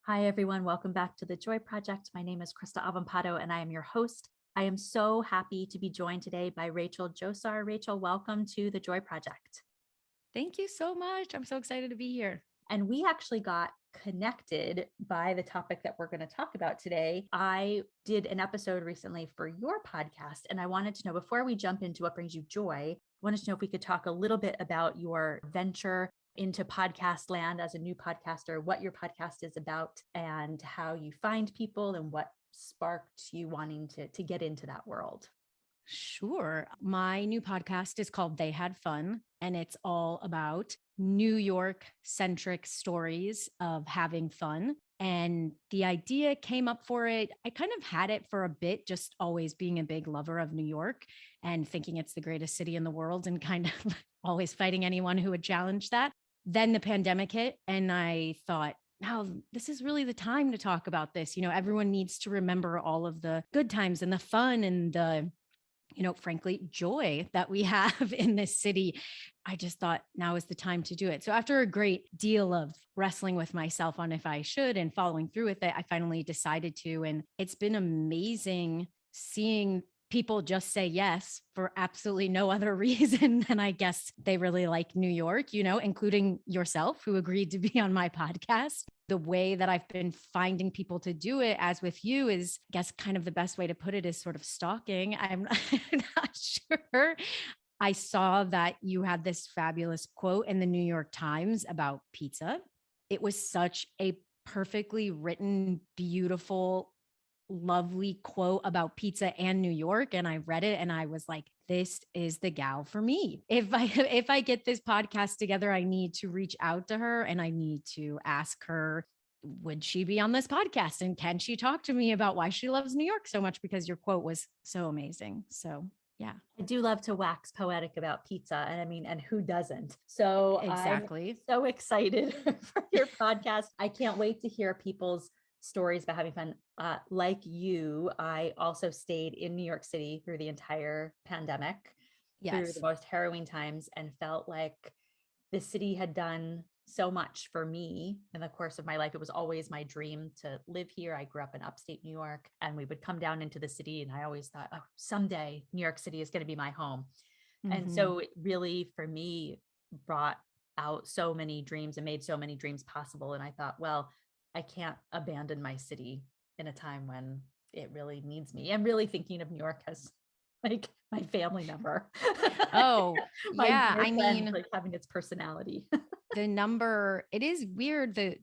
Hi, everyone. Welcome back to the Joy Project. My name is Christa Avampato, and I am your host. I am so happy to be joined today by Rachel Josar. Rachel, welcome to the Joy Project. Thank you so much. I'm so excited to be here. And we actually got connected by the topic that we're going to talk about today. I did an episode recently for your podcast, and I wanted to know, before we jump into what brings you joy, I wanted to know if we could talk a little bit about your venture into podcast land as a new podcaster, what your podcast is about, and how you find people and what sparked you wanting to get into that world. Sure. My new podcast is called They Had Fun, and it's all about New York centric stories of having fun. And the idea came up for it. I kind of had it for a bit, just always being a big lover of New York and thinking it's the greatest city in the world and kind of always fighting anyone who would challenge that. Then the pandemic hit, and I thought, now this is really the time to talk about this. Everyone needs to remember all of the good times and the fun and the frankly, joy that we have in this city. I just thought now is the time to do it. So after a great deal of wrestling with myself on if I should and following through with it, I finally decided to. And it's been amazing seeing people just say yes for absolutely no other reason than I guess they really like New York, including yourself who agreed to be on my podcast. The way that I've been finding people to do it, as with you, is, I guess, kind of the best way to put it is sort of stalking. I'm not sure. I saw that you had this fabulous quote in the New York Times about pizza. It was such a perfectly written, beautiful, lovely quote about pizza and New York. And I read it and I was like, this is the gal for me. If I get this podcast together, I need to reach out to her and I need to ask her, would she be on this podcast? And can she talk to me about why she loves New York so much? Because your quote was so amazing. So yeah. I do love to wax poetic about pizza. And I mean, and who doesn't? So Exactly. I'm so excited for your podcast. I can't wait to hear people's stories about having fun. Like you, I also stayed in New York City through the entire pandemic, through the Yes. most harrowing times, and felt like the city had done so much for me in the course of my life. It was always my dream to live here. I grew up in upstate New York, and we would come down into the city, and I always thought, oh, someday New York City is going to be my home. And Mm-hmm. so it really, for me, brought out so many dreams and made so many dreams possible. And I thought, well, I can't abandon my city in a time when it really needs me. I'm really thinking of New York as like my family member. Oh, My yeah. dear I friend, mean, like having its personality. the number, it is weird, the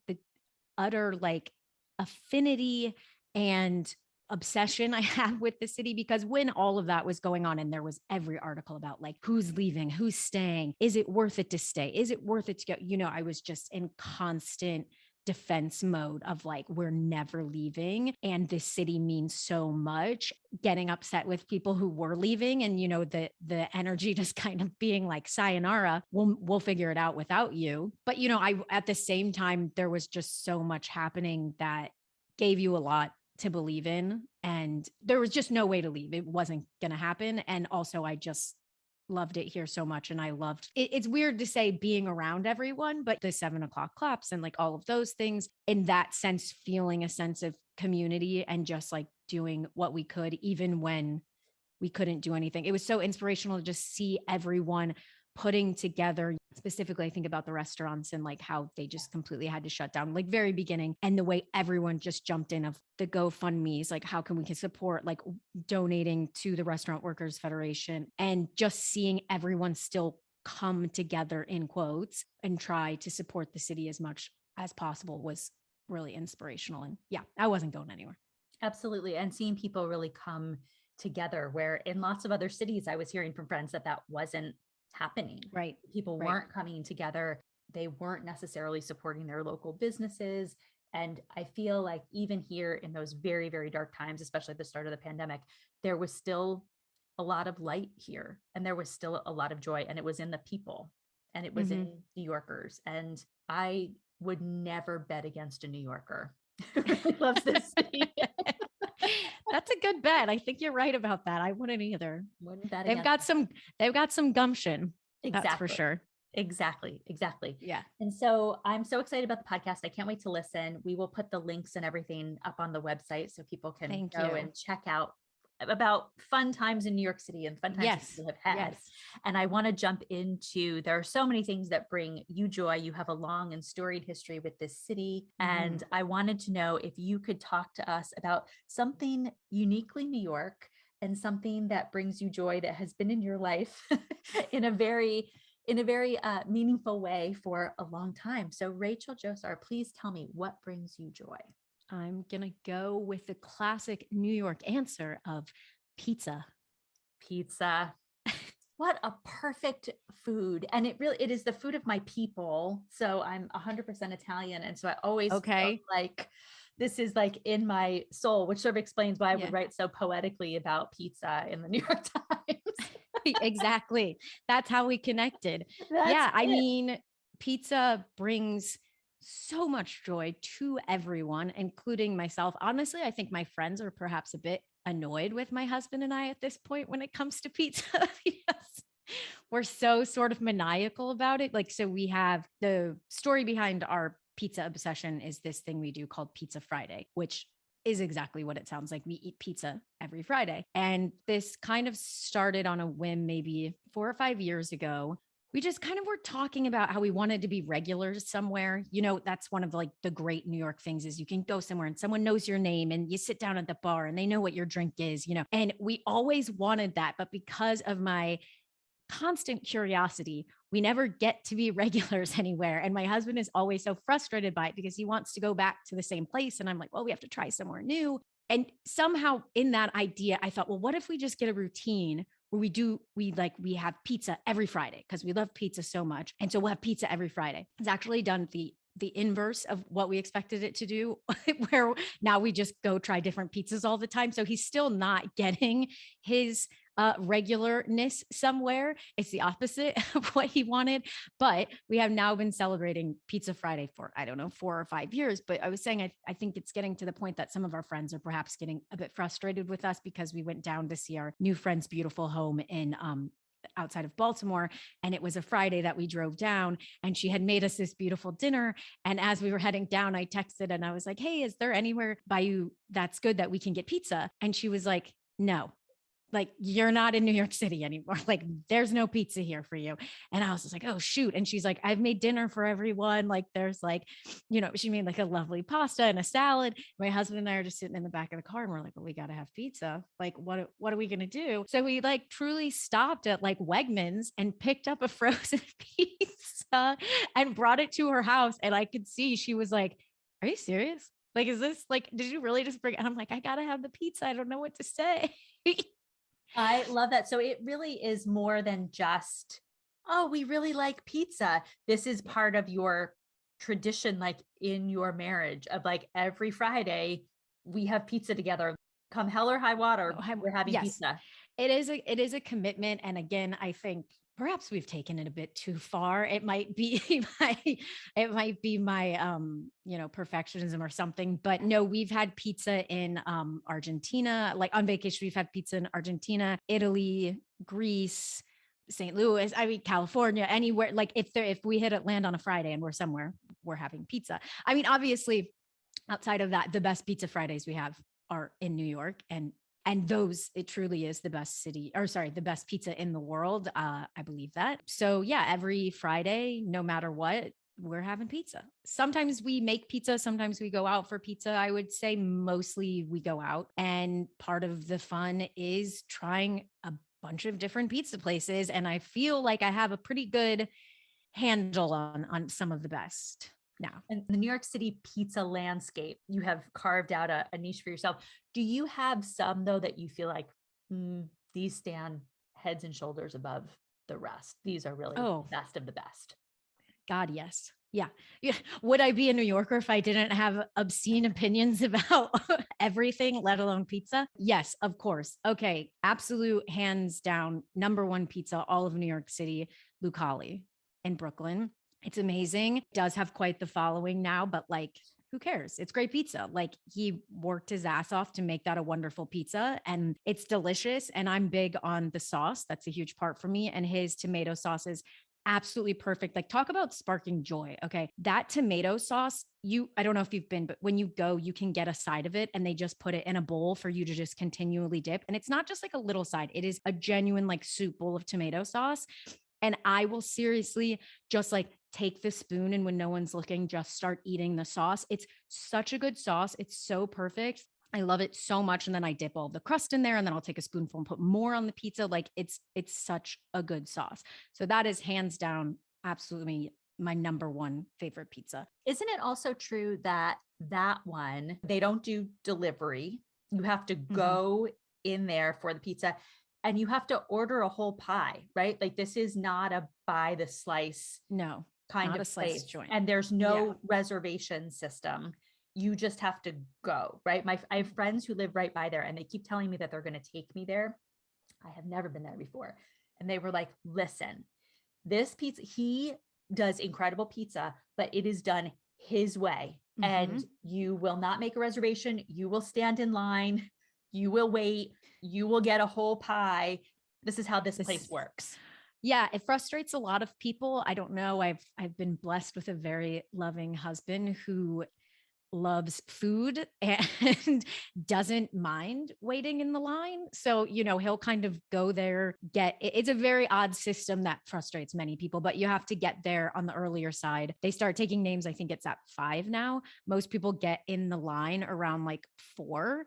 utter like affinity and obsession I have with the city, because when all of that was going on and there was every article about like who's leaving, who's staying, is it worth it to stay, is it worth it to go, I was just in constant defense mode of like, we're never leaving and this city means so much, getting upset with people who were leaving, and the energy just kind of being like, sayonara, we'll figure it out without you. But I, at the same time, there was just so much happening that gave you a lot to believe in, and there was just no way to leave. It wasn't going to happen. And also I just loved it here so much. And I loved it. It's weird to say being around everyone, but the 7 o'clock claps and like all of those things, in that sense, feeling a sense of community and just like doing what we could, even when we couldn't do anything. It was so inspirational to just see everyone putting together. Specifically, I think about the restaurants and like how they just completely had to shut down, like very beginning, and the way everyone just jumped in of the GoFundMe's, like how can we support, like donating to the Restaurant Workers Federation, and just seeing everyone still come together in quotes and try to support the city as much as possible was really inspirational. And yeah, I wasn't going anywhere. Absolutely. And seeing people really come together, where in lots of other cities, I was hearing from friends that wasn't happening. Right. People Right. weren't coming together. They weren't necessarily supporting their local businesses. And I feel like even here in those very, very dark times, especially at the start of the pandemic, there was still a lot of light here, and there was still a lot of joy, and it was in the people, and it was Mm-hmm. in New Yorkers. And I would never bet against a New Yorker who really loves this city. That's a good bet. I think you're right about that. I wouldn't either. Wouldn't bet They've against got them. some they've got some gumption. That's for Exactly. sure. Exactly. Exactly. Yeah. And so I'm so excited about the podcast. I can't wait to listen. We will put the links and everything up on the website so people can Thank go you. and check out about fun times in New York City and fun times that Yes. people have had. Yes. And I want to jump into, there are so many things that bring you joy. You have a long and storied history with this city. Mhm. And I wanted to know if you could talk to us about something uniquely New York and something that brings you joy that has been in your life in a very meaningful way for a long time. So, Rachel Josar, please tell me what brings you joy. I'm going to go with the classic New York answer of pizza. Pizza. What a perfect food. And it is the food of my people. So I'm 100% Italian. And so I always felt Okay. like this is like in my soul, which sort of explains why I would Yeah. write so poetically about pizza in the New York Times. Exactly. That's how we connected. That's Yeah. I it. mean, pizza brings so much joy to everyone, including myself. Honestly, I think my friends are perhaps a bit annoyed with my husband and I at this point when it comes to pizza because we're so sort of maniacal about it. Like, so we have the story behind our pizza obsession is this thing we do called Pizza Friday, which is exactly what it sounds like. We eat pizza every Friday. And this kind of started on a whim maybe 4 or 5 years ago. We just kind of were talking about how we wanted to be regulars somewhere. You know, that's one of like the great New York things is you can go somewhere and someone knows your name and you sit down at the bar and they know what your drink is, you know. And we always wanted that, but because of my constant curiosity, we never get to be regulars anywhere. And my husband is always so frustrated by it because he wants to go back to the same place. And I'm like, well, we have to try somewhere new. And somehow in that idea, I thought, well, what if we just get a routine where we have pizza every Friday because we love pizza so much. And so we'll have pizza every Friday. It's actually done the inverse of what we expected it to do, where now we just go try different pizzas all the time. So he's still not getting his regularness somewhere. It's the opposite of what he wanted. But we have now been celebrating Pizza Friday for, I don't know, 4 or 5 years. But I was saying, I think it's getting to the point that some of our friends are perhaps getting a bit frustrated with us because we went down to see our new friend's beautiful home in outside of Baltimore. And it was a Friday that we drove down and she had made us this beautiful dinner. And as we were heading down, I texted and I was like, hey, is there anywhere by you that's good that we can get pizza? And she was like, no, like you're not in New York City anymore. Like there's no pizza here for you. And I was just like, oh shoot. And she's like, I've made dinner for everyone. Like there's like, you know, she made like a lovely pasta and a salad. My husband and I are just sitting in the back of the car and we're like, well, we got to have pizza. Like what are we going to do? So we like truly stopped at like Wegmans and picked up a frozen pizza and brought it to her house. And I could see she was like, are you serious? Like, is this like, did you really just bring it? And I'm like, I got to have the pizza. I don't know what to say. I love that. So it really is more than just, oh, we really like pizza. This is part of your tradition, like in your marriage, of like every Friday we have pizza together. Come hell or high water, we're having Yes, pizza. it is a commitment. And again, I think perhaps we've taken it a bit too far. It might be my perfectionism or something. But no, we've had pizza in Argentina. Like on vacation, we've had pizza in Argentina, Italy, Greece, St. Louis, I mean California, anywhere. Like if we hit it land on a Friday and we're somewhere, we're having pizza. I mean, obviously, outside of that, the best pizza Fridays we have are in New York, and those, it truly is the best city, or sorry, the best pizza in the world. I believe that. So yeah, every Friday, no matter what, we're having pizza. Sometimes we make pizza, sometimes we go out for pizza. I would say mostly we go out, and part of the fun is trying a bunch of different pizza places. And I feel like I have a pretty good handle on some of the best now. And the New York City pizza landscape, you have carved out a niche for yourself. Do you have some though that you feel like these stand heads and shoulders above the rest? These are really the Oh, best of the best. God, yes. Yeah. Yeah. Would I be a New Yorker if I didn't have obscene opinions about everything, let alone pizza? Yes, of course. Okay. Absolute hands down, number one pizza, all of New York City, Lucali in Brooklyn. It's amazing. It does have quite the following now, but like, who cares? It's great pizza. Like he worked his ass off to make that a wonderful pizza and it's delicious. And I'm big on the sauce. That's a huge part for me. And his tomato sauces absolutely perfect. Like talk about sparking joy. Okay. That tomato sauce, I don't know if you've been, but when you go, you can get a side of it and they just put it in a bowl for you to just continually dip. And it's not just like a little side, it is a genuine like soup bowl of tomato sauce. And I will seriously just like take the spoon and when no one's looking, just start eating the sauce. It's such a good sauce. It's so perfect. I love it so much. And then I dip all the crust in there and then I'll take a spoonful and put more on the pizza. Like it's such a good sauce. So that is hands down absolutely my number one favorite pizza. Isn't it also true that that one, they don't do delivery? You have to go in there for the pizza and you have to order a whole pie, right? Like this is not a by the slice No, kind not of a slice place. joint. And there's no reservation system. You just have to go, right? I have friends who live right by there and they keep telling me that they're going to take me there. I have never been there before. And they were like, listen, this pizza, he does incredible pizza, but it is done his way. And you will not make a reservation. You will stand in line. You will wait. You will get a whole pie. This is how this place works. Yeah, it frustrates a lot of people. I don't know. I've been blessed with a very loving husband who loves food and doesn't mind waiting in the line. So, he'll kind of go there, it's a very odd system that frustrates many people, but you have to get there on the earlier side. They start taking names. I think it's at 5 now. Most people get in the line around like 4.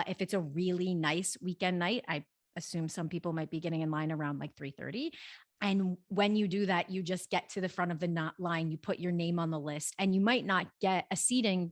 If it's a really nice weekend night, I assume some people might be getting in line around like 3:30. And when you do that, you just get to the front of the line, you put your name on the list, and you might not get a seating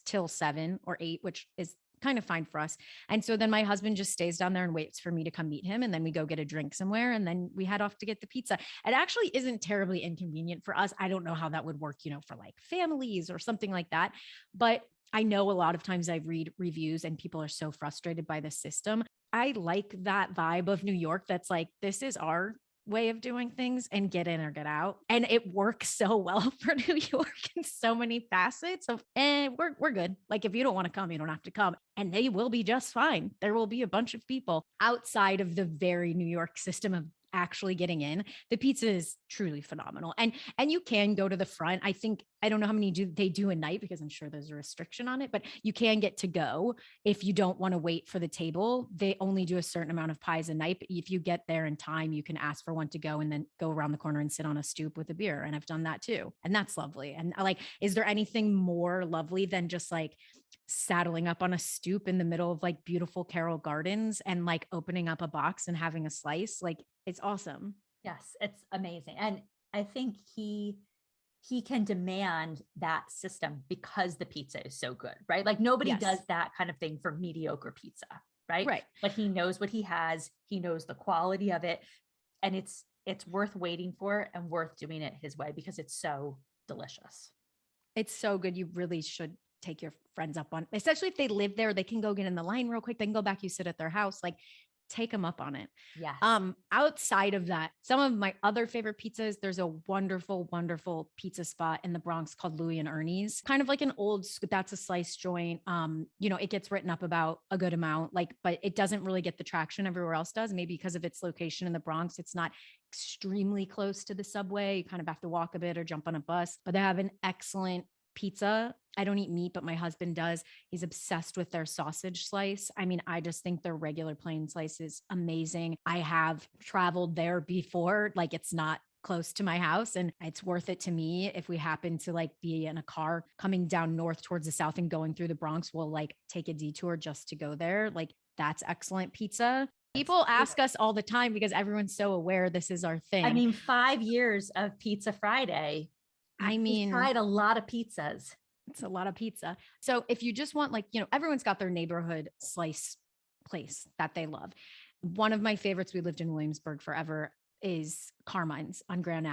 till 7 or 8, which is kind of fine for us. And so then my husband just stays down there and waits for me to come meet him. And then we go get a drink somewhere and then we head off to get the pizza. It actually isn't terribly inconvenient for us. I don't know how that would work, for like families or something like that. But I know a lot of times I read reviews and people are so frustrated by the system. I like that vibe of New York. That's like, this is our way of doing things and get in or get out. And it works so well for New York in so many facets of, we're good. Like if you don't want to come, you don't have to come. And they will be just fine. There will be a bunch of people outside of the very New York system of actually getting in. The pizza is truly phenomenal. And you can go to the front. I don't know how many they do a night because I'm sure there's a restriction on it, but you can get to go if you don't want to wait for the table. They only do a certain amount of pies a night. But if you get there in time, you can ask for one to go and then go around the corner and sit on a stoop with a beer. And I've done that too. And that's lovely. And is there anything more lovely than just like saddling up on a stoop in the middle of like beautiful Carroll Gardens and like opening up a box and having a slice? Like it's awesome. Yes, it's amazing. And I think he can demand that system because the pizza is so good, right? Like nobody does that kind of thing for mediocre pizza, right? Right. But he knows what he has. He knows the quality of it. And it's worth waiting for and worth doing it his way because it's so delicious. It's so good. You really should take your friends up on, especially if they live there, they can go get in the line real quick. They can go back, you sit at their house, like take them up on it. Yes. Outside of that, some of my other favorite pizzas, there's a wonderful, wonderful pizza spot in the Bronx called Louie and Ernie's, kind of like an old, that's a slice joint. It gets written up about a good amount, but it doesn't really get the traction everywhere else does. Maybe because of its location in the Bronx, it's not extremely close to the subway. You kind of have to walk a bit or jump on a bus, but they have an excellent pizza. I don't eat meat, but my husband does. He's obsessed with their sausage slice. I mean, I just think their regular plain slice is amazing. I have traveled there before, like it's not close to my house and it's worth it to me. If we happen to like be in a car coming down north towards the south and going through the Bronx, we'll like take a detour just to go there. Like that's excellent pizza. People ask us all the time because everyone's so aware this is our thing. I mean, 5 years of Pizza Friday. We've tried a lot of pizzas. It's a lot of pizza. So if you just want everyone's got their neighborhood slice place that they love. One of my favorites, we lived in Williamsburg forever, is Carmine's on Graham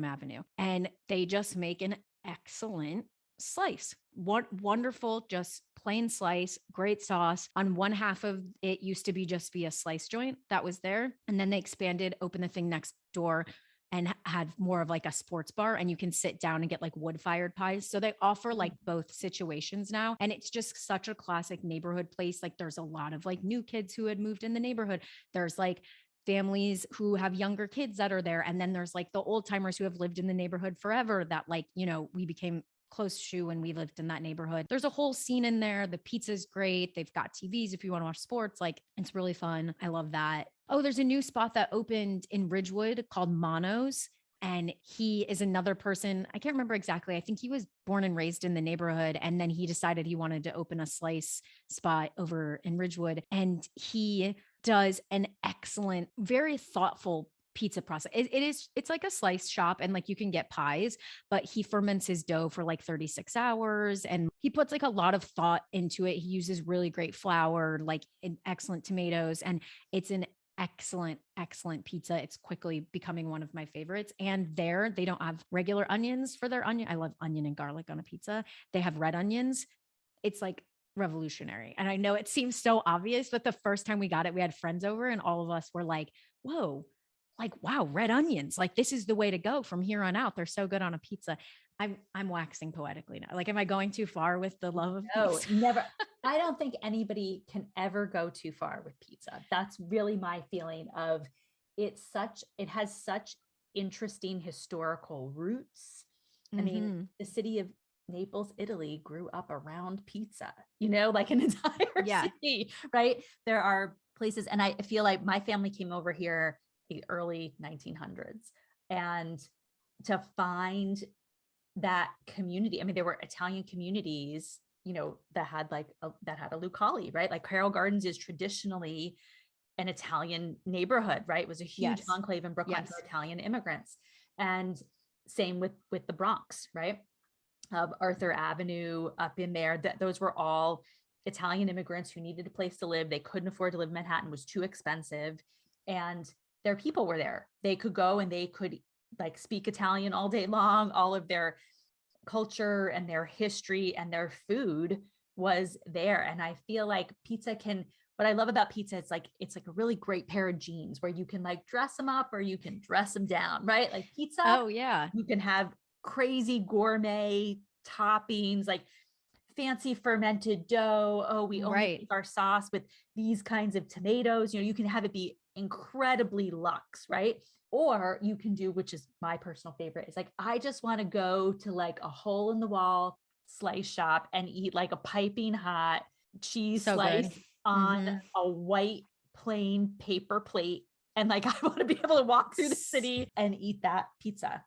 Avenue. And they just make an excellent slice. Wonderful, just plain slice, great sauce. On one half of it used to just be a slice joint that was there. And then they expanded, opened the thing next door and had more of like a sports bar, and you can sit down and get like wood fired pies. So they offer like both situations now. And it's just such a classic neighborhood place. Like there's a lot of like new kids who had moved in the neighborhood. There's like families who have younger kids that are there. And then there's like the old timers who have lived in the neighborhood forever that like, we became close to when we lived in that neighborhood. There's a whole scene in there. The pizza's great. They've got TVs if you want to watch sports. Like it's really fun. I love that. Oh, there's a new spot that opened in Ridgewood called Mono's. And he is another person. I can't remember exactly. I think he was born and raised in the neighborhood. And then he decided he wanted to open a slice spot over in Ridgewood. And he does an excellent, very thoughtful pizza process. It's like a slice shop and like you can get pies, but he ferments his dough for like 36 hours and he puts like a lot of thought into it. He uses really great flour, like excellent tomatoes, and it's an excellent pizza. It's quickly becoming one of my favorites. And there they don't have regular onions for their onion. I love onion and garlic on a pizza. They have red onions. It's like revolutionary. And I know it seems so obvious, but the first time we got it, we had friends over and all of us were like, whoa, like, wow, red onions. Like this is the way to go from here on out. They're so good on a pizza. I'm waxing poetically now. Like, am I going too far with the love of No, pizza? never. I don't think anybody can ever go too far with pizza. That's really my feeling of it has such interesting historical roots. I mean, Mm-hmm. the city of Naples, Italy grew up around pizza, like an entire Yeah. city, right? There are places, and I feel like my family came over here the early 1900s and to find that community. I mean, there were Italian communities, that had a Lucali, right? Like Carroll Gardens is traditionally an Italian neighborhood, right? It was a huge Yes. enclave in Brooklyn for Yes. Italian immigrants. And same with the Bronx, right? Arthur Avenue up in there, that those were all Italian immigrants who needed a place to live. They couldn't afford to live in Manhattan, it was too expensive. And their people were there. They could go and they could like speak Italian all day long. All of their culture and their history and their food was there. And I feel like what I love about pizza, it's like a really great pair of jeans where you can like dress them up or you can dress them down, right? Like pizza, Oh, yeah. you can have crazy gourmet toppings, like fancy fermented dough. Oh, we only Right. make our sauce with these kinds of tomatoes. You can have it be incredibly luxe, right? Or you can do, which is my personal favorite, is like, I just want to go to like a hole in the wall slice shop and eat like a piping hot cheese So slice good. on Mm-hmm. a white plain paper plate. And like, I want to be able to walk through the city and eat that pizza,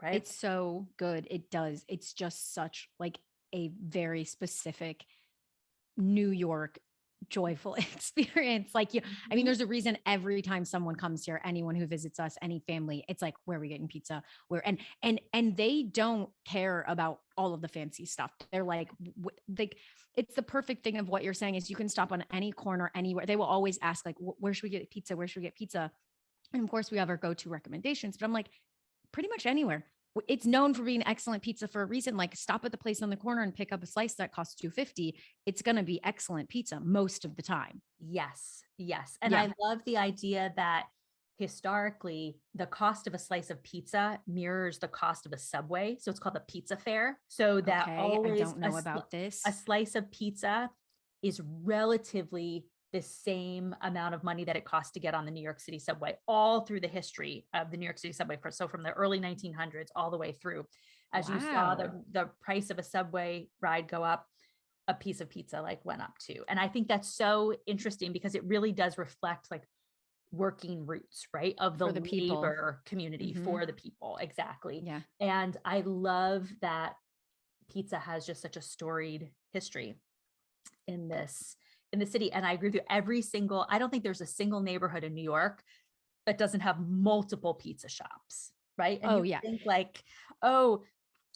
right? It's so good. It does. It's just such like a very specific New York joyful experience. Like I mean, Mhm. there's a reason every time someone comes here, anyone who visits us, any family, it's like, where are we getting pizza? Where and they don't care about all of the fancy stuff. They're like it's the perfect thing of what you're saying is you can stop on any corner anywhere. They will always ask like, where should we get pizza? Where should we get pizza? And of course, we have our go-to recommendations, but I'm like, pretty much anywhere. It's known for being excellent pizza for a reason. Like stop at the place on the corner and pick up a slice that costs $2.50. It's going to be excellent pizza most of the time. Yes, yes. And Yeah. I love the idea that historically the cost of a slice of pizza mirrors the cost of a Subway. So it's called the pizza fare. So that Okay. I always don't know about a this. slice of pizza is relatively the same amount of money that it costs to get on the New York City subway, all through the history of the New York City subway. So from the early 1900s all the way through, as you saw Wow. the price of a subway ride go up, a piece of pizza like went up too. And I think that's so interesting because it really does reflect like working roots, right? Of the For the people. labor community Mm-hmm. for the people. Exactly. Yeah. And I love that pizza has just such a storied history in the city. And I agree with you. I don't think there's a single neighborhood in New York that doesn't have multiple pizza shops, right? And Oh, you yeah. think like, oh,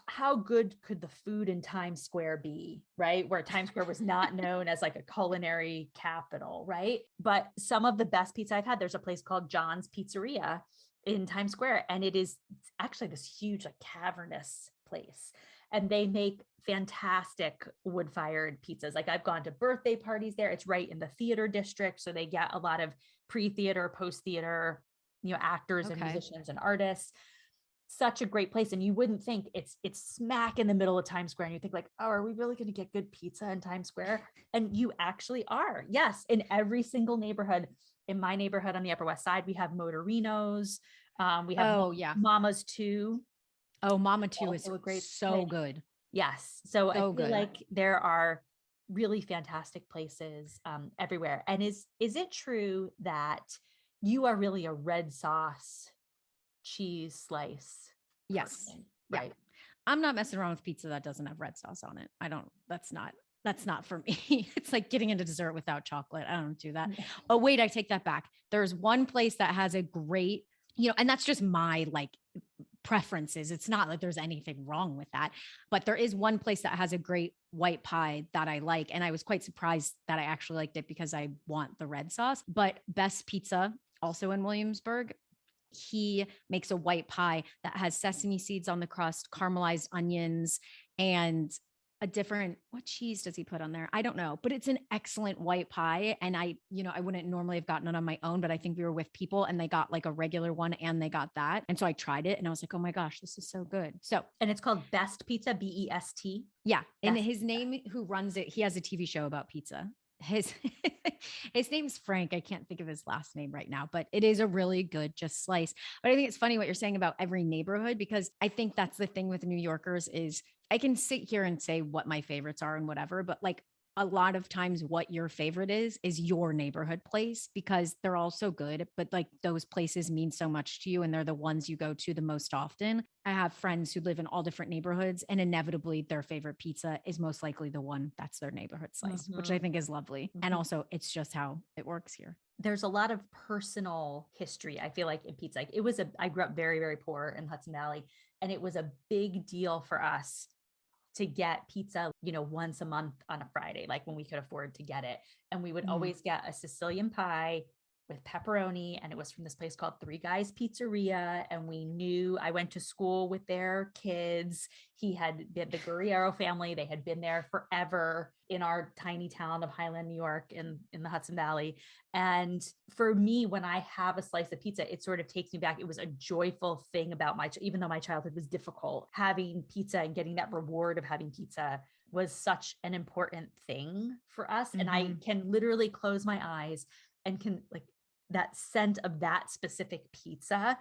how good could the food in Times Square be, right? Where Times Square was not known as like a culinary capital, right? But some of the best pizza I've had, there's a place called John's Pizzeria in Times Square, and it's actually this huge, like cavernous place. And they make fantastic wood-fired pizzas. Like I've gone to birthday parties there. It's right in the theater district. So they get a lot of pre-theater, post-theater, actors and Okay. musicians and artists. Such a great place, and you wouldn't think it's smack in the middle of Times Square, and you think like, oh, are we really going to get good pizza in Times Square? And you actually are. Yes, in every single neighborhood in my neighborhood on the Upper West Side, we have Motorinos. We have Oh yeah. Mama's too. Oh, Mama too is Also a great so place. good. Yes. So I So feel good. like there are really fantastic places everywhere. And is it true that you are really a red sauce cheese slice Yes. person, Yeah. right? I'm not messing around with pizza that doesn't have red sauce on it. That's not for me. It's like getting into dessert without chocolate. I don't do that. Oh, wait, I take that back. There's one place that has a great, and that's just my like preferences. It's not like there's anything wrong with that, but there is one place that has a great white pie that I like. And I was quite surprised that I actually liked it because I want the red sauce. But Best Pizza, also in Williamsburg, he makes a white pie that has sesame seeds on the crust, caramelized onions, and what cheese does he put on there? I don't know, but it's an excellent white pie. And I wouldn't normally have gotten it on my own, but I think we were with people and they got like a regular one and they got that. And so I tried it and I was like, oh my gosh, this is so good. So, And it's called Best Pizza, BEST. yeah. And Best. his name, who runs it, he has a TV show about pizza. His his name's Frank. I can't think of his last name right now, but it is a really good just slice. But I think it's funny what you're saying about every neighborhood, because I think that's the thing with New Yorkers is I can sit here and say what my favorites are and whatever, but like a lot of times what your favorite is your neighborhood place because they're all so good, but like those places mean so much to you and they're the ones you go to the most often. I have friends who live in all different neighborhoods and inevitably their favorite pizza is most likely the one that's their neighborhood slice, which I think is lovely. And also it's just how it works here. There's a lot of personal history, I feel like, in pizza. Like I grew up very, very poor in Hudson Valley, and it was a big deal for us to get pizza, once a month on a Friday, like when we could afford to get it. And we would always get a Sicilian pie with pepperoni. And it was from this place called Three Guys Pizzeria. And I went to school with their kids. He had been the Guerriero family. They had been there forever in our tiny town of Highland, New York in the Hudson Valley. And for me, when I have a slice of pizza, it sort of takes me back. It was a joyful thing about even though my childhood was difficult, having pizza and getting that reward of having pizza was such an important thing for us. And I can literally close my eyes and can like that scent of that specific pizza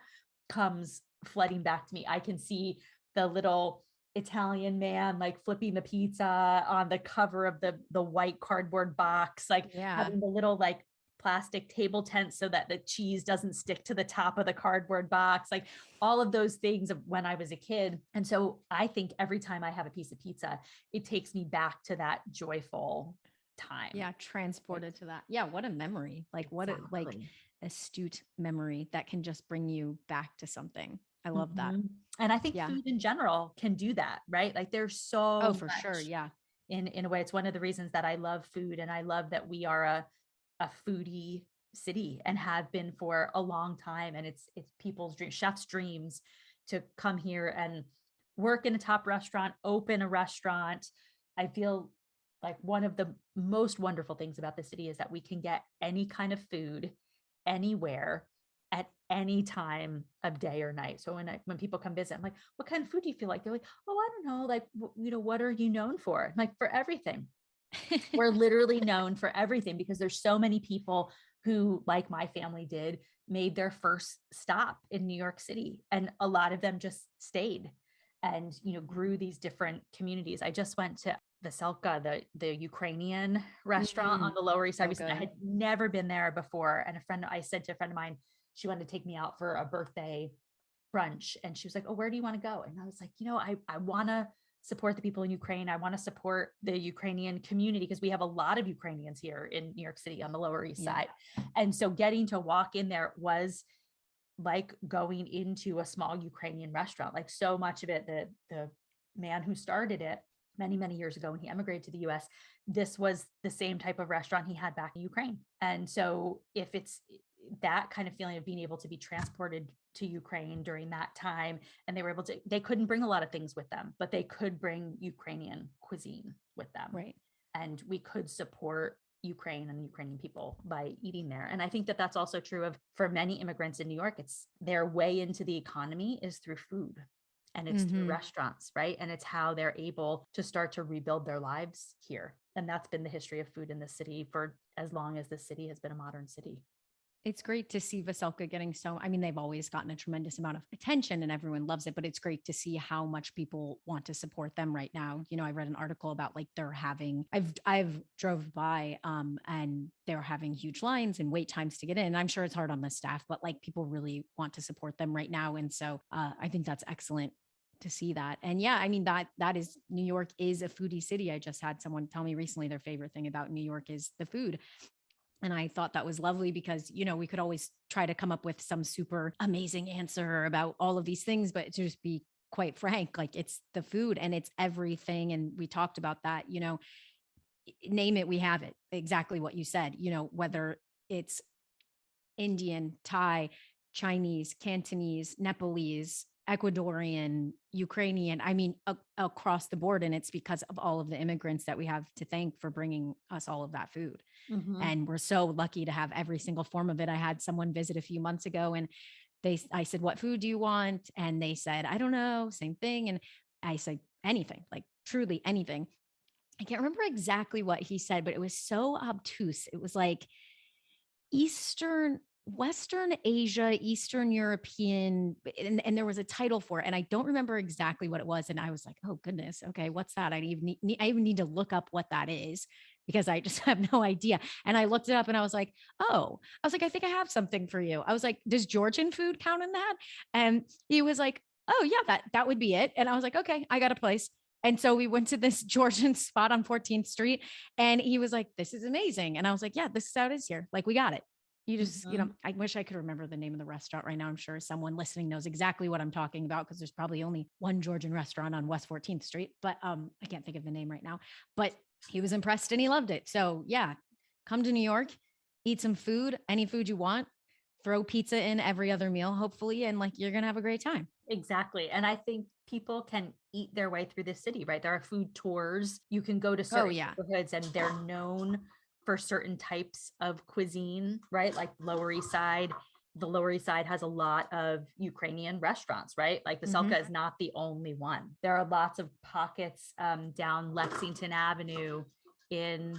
comes flooding back to me. I can see the little Italian man like flipping the pizza on the cover of the white cardboard box, like having the little like plastic table tent so that the cheese doesn't stick to the top of the cardboard box, like all of those things of when I was a kid. And so I think every time I have a piece of pizza, it takes me back to that joyful time. Yeah, transported to that. Yeah, what a memory. Like what a like astute memory that can just bring you back to something. I love that. And I think food in general can do that, right? Like there's so for sure. Yeah. In a way. It's one of the reasons that I love food, and I love that we are a foodie city and have been for a long time. And it's people's dreams, chefs' dreams to come here and work in a top restaurant, open a restaurant. I feel like one of the most wonderful things about the city is that we can get any kind of food anywhere at any time of day or night. So when people come visit, I'm like, what kind of food do you feel like? They're like, oh, I don't know. Like, what are you known for? I'm like, for everything. We're literally known for everything because there's so many people who, like my family did, made their first stop in New York City. And a lot of them just stayed and, grew these different communities. I just went to Veselka, the Ukrainian restaurant on the Lower East Side. I had never been there before. And I said to a friend of mine, she wanted to take me out for a birthday brunch. And she was like, oh, where do you want to go? And I was like, I want to support the people in Ukraine. I want to support the Ukrainian community because we have a lot of Ukrainians here in New York City on the Lower East Side. And so getting to walk in there was like going into a small Ukrainian restaurant. Like so much of it, the man who started it many, many years ago when he emigrated to the US, this was the same type of restaurant he had back in Ukraine. And so if it's that kind of feeling of being able to be transported to Ukraine during that time, and they couldn't bring a lot of things with them, but they could bring Ukrainian cuisine with them. Right. And we could support Ukraine and the Ukrainian people by eating there. And I think that that's also true for many immigrants in New York. It's their way into the economy is through food. And it's through restaurants, right? And it's how they're able to start to rebuild their lives here. And that's been the history of food in the city for as long as the city has been a modern city. It's great to see Veselka getting I mean, they've always gotten a tremendous amount of attention and everyone loves it, but it's great to see how much people want to support them right now. I read an article about like they're having, I've drove by and they're having huge lines and wait times to get in. I'm sure it's hard on the staff, but like people really want to support them right now. And so I think that's excellent to see that. And yeah, I mean, that is, New York is a foodie city. I just had someone tell me recently their favorite thing about New York is the food. And I thought that was lovely because, we could always try to come up with some super amazing answer about all of these things, but to just be quite frank, like it's the food and it's everything. And we talked about that, name it, we have it. Exactly what you said, whether it's Indian, Thai, Chinese, Cantonese, Nepalese, Ecuadorian, Ukrainian, I mean, across the board. And it's because of all of the immigrants that we have to thank for bringing us all of that food. Mhm. And we're so lucky to have every single form of it. I had someone visit a few months ago and I said, what food do you want? And they said, I don't know, same thing. And I said, anything, like truly anything. I can't remember exactly what he said, but it was so obtuse. It was like Western Asia, Eastern European, and there was a title for it. And I don't remember exactly what it was. And I was like, oh goodness, okay, what's that? I even need to look up what that is because I just have no idea. And I looked it up and I was like, oh, I think I have something for you. I was like, does Georgian food count in that? And he was like, oh yeah, that would be it. And I was like, okay, I got a place. And so we went to this Georgian spot on 14th Street and he was like, this is amazing. And I was like, yeah, this is how it is here. Like we got it. You just, Mhm. I wish I could remember the name of the restaurant right now. I'm sure someone listening knows exactly what I'm talking about because there's probably only one Georgian restaurant on West 14th Street, but I can't think of the name right now. But he was impressed and he loved it. So yeah, come to New York, eat some food, any food you want, throw pizza in every other meal, hopefully, and like you're gonna have a great time. Exactly. And I think people can eat their way through the city, right? There are food tours. You can go to Oh certain yeah. neighborhoods and they're known for certain types of cuisine, right? Like Lower East Side. The Lower East Side has a lot of Ukrainian restaurants, right? Like Mm-hmm. Veselka is not the only one. There are lots of pockets down Lexington Avenue in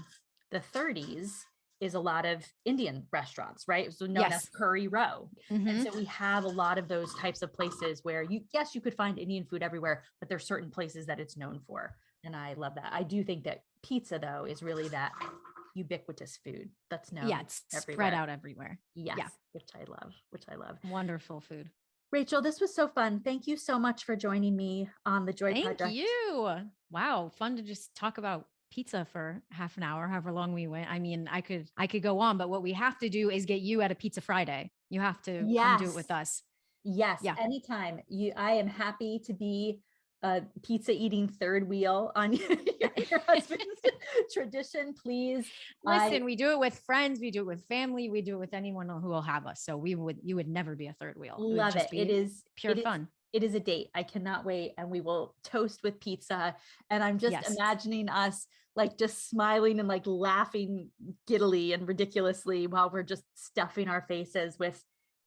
the 30s is a lot of Indian restaurants, right? So known as Yes. Curry Row. And Mm-hmm. so we have a lot of those types of places where yes, you could find Indian food everywhere, but there's certain places that it's known for. And I love that. I do think that pizza, though, is really that ubiquitous food that's Yeah, known it's spread everywhere. out everywhere. Yes, Yeah. which I love, which I love. Wonderful food. Rachel, this was so fun. Thank you so much for joining me on the Joy Thank Project. you. Wow, fun to just talk about pizza for half an hour, however long we went. I mean, I could go on, but what we have to do is get you at a pizza Friday. You have to come do it Yes, with us. yes, Yeah. anytime. I am happy to be a pizza eating third wheel on your husband's tradition. Please, I Listen, we do it with friends, we do it with family, we do it with anyone who will have us. So you would never be a third wheel. It would love it. just be pure It is, fun. it is a date. I cannot wait. And we will toast with pizza. And I'm just Yes. imagining us like just smiling and like laughing giddily and ridiculously while we're just stuffing our faces with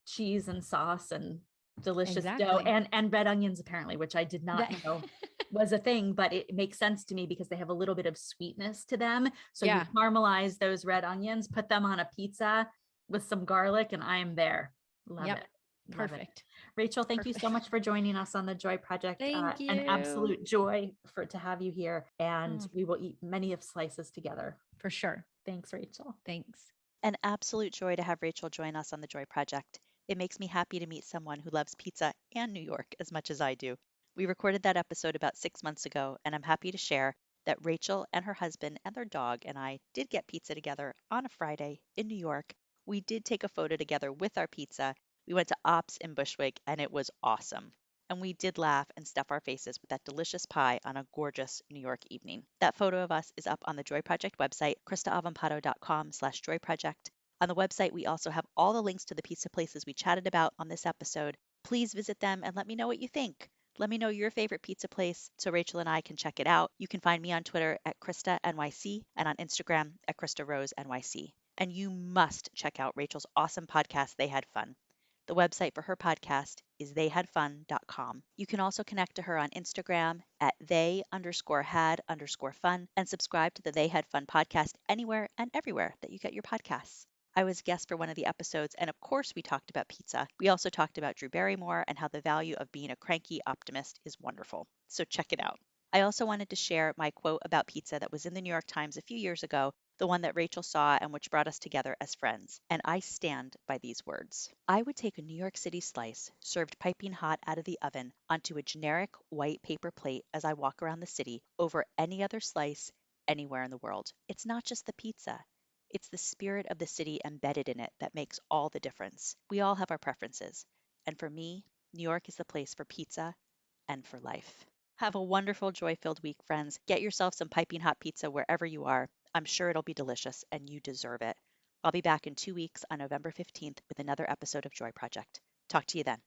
cheese and sauce and delicious dough Exactly. and red onions, apparently, which I did not That know was a thing, but it makes sense to me because they have a little bit of sweetness to them. So you yeah. caramelize those red onions, put them on a pizza with some garlic, and I am there. Love Yep. it. Love it. Perfect. Rachel, thank you Perfect. so much for joining us on the Joy Project. Thank An you. absolute joy to have you here, and Oh, we will eat many of slices together. for sure. Thanks, Rachel. Thanks. An absolute joy to have Rachel join us on the Joy Project. It makes me happy to meet someone who loves pizza and New York as much as I do. We recorded that episode about 6 months ago, and I'm happy to share that Rachel and her husband and their dog and I did get pizza together on a Friday in New York. We did take a photo together with our pizza. We went to Ops in Bushwick, and it was awesome. And we did laugh and stuff our faces with that delicious pie on a gorgeous New York evening. That photo of us is up on the Joy Project website, kristaavampato.com/joyproject. On the website, we also have all the links to the pizza places we chatted about on this episode. Please visit them and let me know what you think. Let me know your favorite pizza place so Rachel and I can check it out. You can find me on Twitter at KristaNYC and on Instagram at KristaRoseNYC. And you must check out Rachel's awesome podcast, They Had Fun. The website for her podcast is theyhadfun.com. You can also connect to her on Instagram at they_had_fun and subscribe to the They Had Fun podcast anywhere and everywhere that you get your podcasts. I was guest for one of the episodes, and of course, we talked about pizza. We also talked about Drew Barrymore and how the value of being a cranky optimist is wonderful. So check it out. I also wanted to share my quote about pizza that was in the New York Times a few years ago, the one that Rachel saw and which brought us together as friends. And I stand by these words. I would take a New York City slice, served piping hot out of the oven, onto a generic white paper plate as I walk around the city over any other slice anywhere in the world. It's not just the pizza. It's the spirit of the city embedded in it that makes all the difference. We all have our preferences. And for me, New York is the place for pizza and for life. Have a wonderful, joy filled week, friends. Get yourself some piping hot pizza wherever you are. I'm sure it'll be delicious and you deserve it. I'll be back in 2 weeks on November 15th with another episode of Joy Project. Talk to you then.